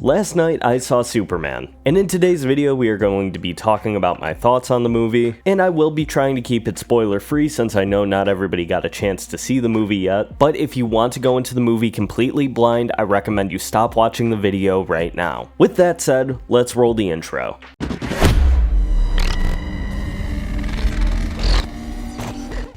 Last night I saw Superman, and in today's video we are going to be talking about my thoughts on the movie, and I will be trying to keep it spoiler free since I know not everybody got a chance to see the movie yet, but if you want to go into the movie completely blind, I recommend you stop watching the video right now. With that said, let's roll the intro.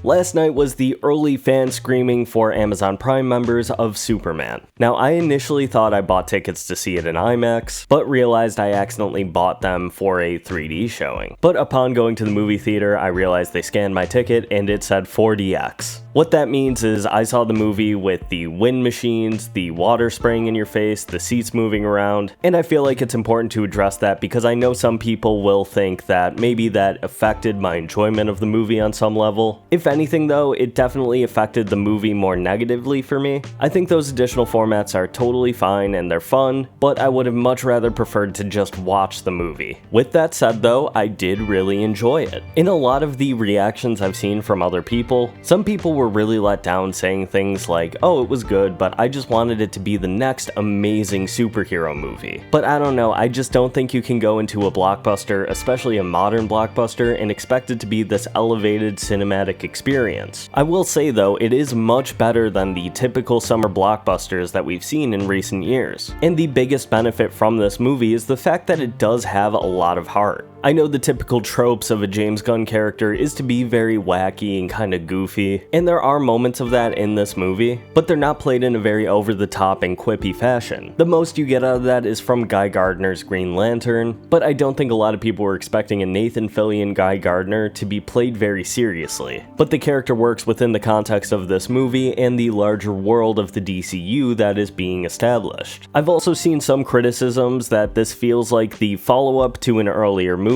Last night was the early fan screening for Amazon Prime members of Superman. Now, I initially thought I bought tickets to see it in IMAX, but realized I accidentally bought them for a 3D showing. But upon going to the movie theater, I realized they scanned my ticket and it said 4DX. What that means is I saw the movie with the wind machines, the water spraying in your face, the seats moving around, and I feel like it's important to address that because I know some people will think that maybe that affected my enjoyment of the movie on some level. If anything though, it definitely affected the movie more negatively for me. I think those additional formats are totally fine and they're fun, but I would have much rather preferred to just watch the movie. With that said though, I did really enjoy it. In a lot of the reactions I've seen from other people, some people were really let down saying things like, oh, it was good, but I just wanted it to be the next amazing superhero movie. But I don't know, I just don't think you can go into a blockbuster, especially a modern blockbuster, and expect it to be this elevated cinematic experience. I will say though, it is much better than the typical summer blockbusters that we've seen in recent years. And the biggest benefit from this movie is the fact that it does have a lot of heart. I know the typical tropes of a James Gunn character is to be very wacky and kind of goofy, and there are moments of that in this movie, but they're not played in a very over-the-top and quippy fashion. The most you get out of that is from Guy Gardner's Green Lantern, but I don't think a lot of people were expecting a Nathan Fillion Guy Gardner to be played very seriously. But the character works within the context of this movie and the larger world of the DCU that is being established. I've also seen some criticisms that this feels like the follow-up to an earlier movie,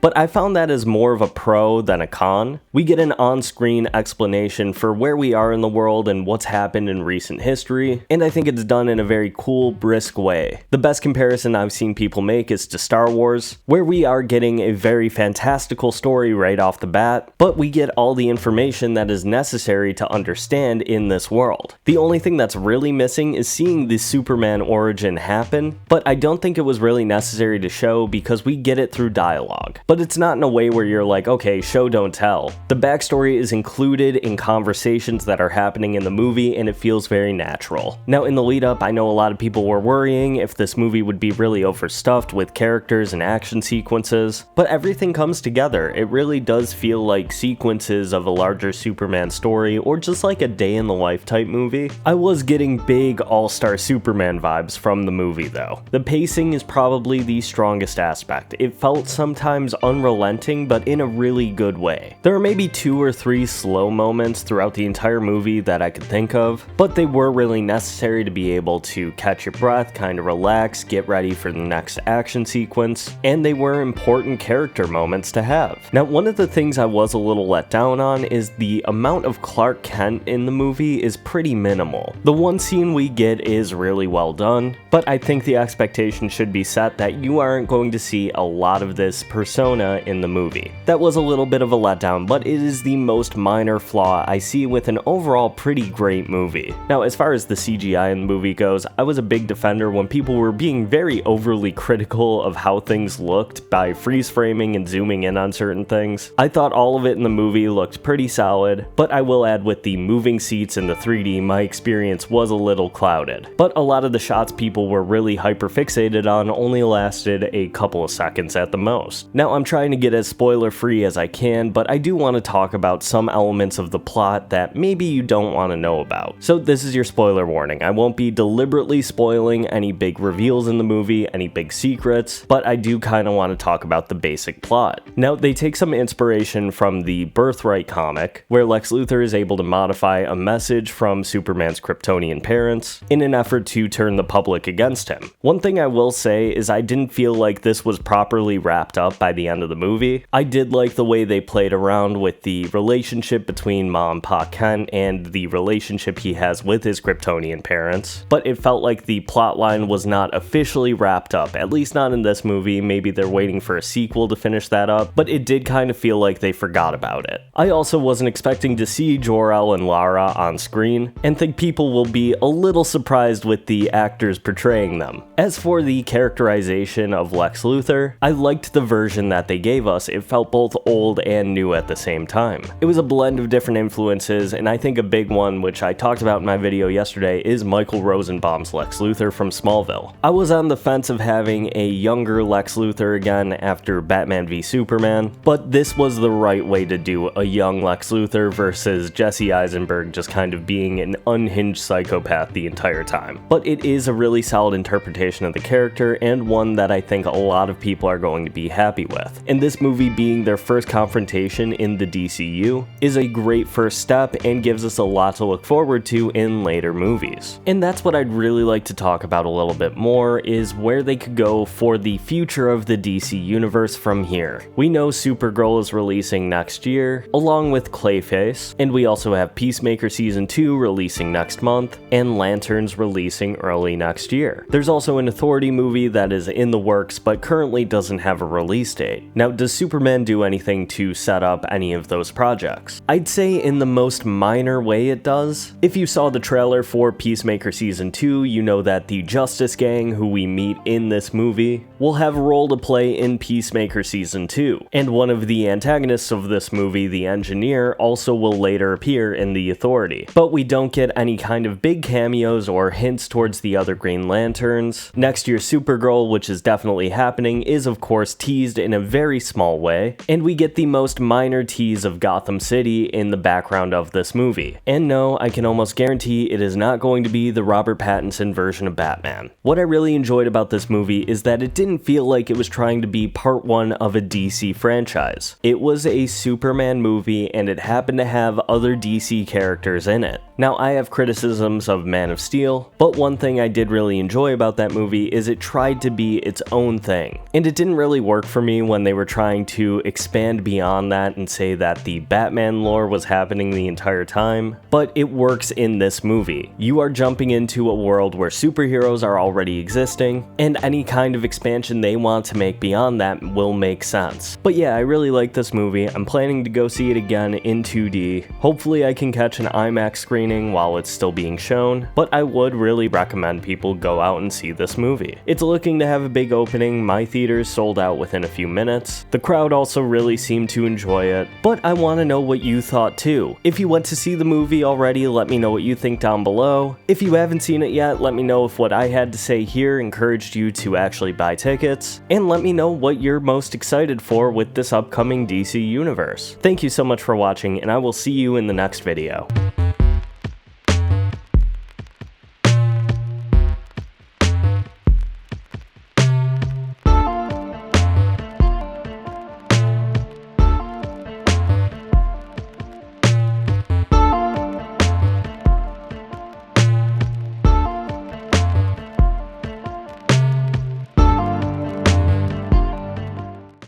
but I found that as more of a pro than a con. We get an on-screen explanation for where we are in the world and what's happened in recent history, and I think it's done in a very cool, brisk way. The best comparison I've seen people make is to Star Wars, where we are getting a very fantastical story right off the bat, but we get all the information that is necessary to understand in this world. The only thing that's really missing is seeing the Superman origin happen, but I don't think it was really necessary to show because we get it through dialogue. But it's not in a way where you're like, okay, show don't tell. The backstory is included in conversations that are happening in the movie and it feels very natural. Now in the lead up, I know a lot of people were worrying if this movie would be really overstuffed with characters and action sequences, but everything comes together. It really does feel like sequences of a larger Superman story or just like a day in the life type movie. I was getting big all-star Superman vibes from the movie though. The pacing is probably the strongest aspect. It felt sometimes unrelenting, but in a really good way. There are maybe 2 or 3 slow moments throughout the entire movie that I could think of, but they were really necessary to be able to catch your breath, kind of relax, get ready for the next action sequence, and they were important character moments to have. Now, one of the things I was a little let down on is the amount of Clark Kent in the movie is pretty minimal. The one scene we get is really well done, but I think the expectation should be set that you aren't going to see a lot of this persona in the movie. That was a little bit of a letdown, but it is the most minor flaw I see with an overall pretty great movie. Now, as far as the CGI in the movie goes, I was a big defender when people were being very overly critical of how things looked by freeze framing and zooming in on certain things. I thought all of it in the movie looked pretty solid, but I will add with the moving seats and the 3D, my experience was a little clouded. But a lot of the shots people were really hyper fixated on only lasted a couple of seconds at the most. Now, I'm trying to get as spoiler free as I can, but I do want to talk about some elements of the plot that maybe you don't want to know about. So this is your spoiler warning. I won't be deliberately spoiling any big reveals in the movie, any big secrets, but I do kind of want to talk about the basic plot. Now, they take some inspiration from the Birthright comic, where Lex Luthor is able to modify a message from Superman's Kryptonian parents in an effort to turn the public against him. One thing I will say is I didn't feel like this was properly wrapped wrapped up by the end of the movie. I did like the way they played around with the relationship between Ma and Pa Kent and the relationship he has with his Kryptonian parents, but it felt like the plotline was not officially wrapped up, at least not in this movie. Maybe they're waiting for a sequel to finish that up, but it did kind of feel like they forgot about it. I also wasn't expecting to see Jor-El and Lara on screen, and think people will be a little surprised with the actors portraying them. As for the characterization of Lex Luthor, I liked the version that they gave us. It felt both old and new at the same time. It was a blend of different influences, and I think a big one, which I talked about in my video yesterday, is Michael Rosenbaum's Lex Luthor from Smallville. I was on the fence of having a younger Lex Luthor again after Batman v Superman, but this was the right way to do a young Lex Luthor versus Jesse Eisenberg just kind of being an unhinged psychopath the entire time. But it is a really solid interpretation of the character, and one that I think a lot of people are going to be happy with. And this movie being their first confrontation in the DCU is a great first step and gives us a lot to look forward to in later movies. And that's what I'd really like to talk about a little bit more, is where they could go for the future of the DC universe from here. We know Supergirl is releasing next year, along with Clayface, and we also have Peacemaker Season 2 releasing next month, and Lanterns releasing early next year. There's also an Authority movie that is in the works but currently doesn't have a release date. Now, does Superman do anything to set up any of those projects? I'd say in the most minor way it does. If you saw the trailer for Peacemaker Season 2, you know that the Justice Gang, who we meet in this movie, will have a role to play in Peacemaker Season 2, and one of the antagonists of this movie, the Engineer, also will later appear in the Authority. But we don't get any kind of big cameos or hints towards the other Green Lanterns. Next year's Supergirl, which is definitely happening, is of course teased in a very small way, and we get the most minor tease of Gotham City in the background of this movie. And no, I can almost guarantee it is not going to be the Robert Pattinson version of Batman. What I really enjoyed about this movie is that it didn't feel like it was trying to be part one of a DC franchise. It was a Superman movie, and it happened to have other DC characters in it. Now, I have criticisms of Man of Steel, but one thing I did really enjoy about that movie is it tried to be its own thing. And it didn't really work for me when they were trying to expand beyond that and say that the Batman lore was happening the entire time, but it works in this movie. You are jumping into a world where superheroes are already existing, and any kind of expansion they want to make beyond that will make sense. But yeah, I really like this movie. I'm planning to go see it again in 2D. Hopefully I can catch an IMAX screening while it's still being shown, but I would really recommend people go out and see this movie. It's looking to have a big opening. My theaters sold out within a few minutes. The crowd also really seemed to enjoy it, but I want to know what you thought too. If you went to see the movie already, let me know what you think down below. If you haven't seen it yet, let me know if what I had to say here encouraged you to actually buy tickets, and let me know what you're most excited for with this upcoming DC universe. Thank you so much for watching, and I will see you in the next video.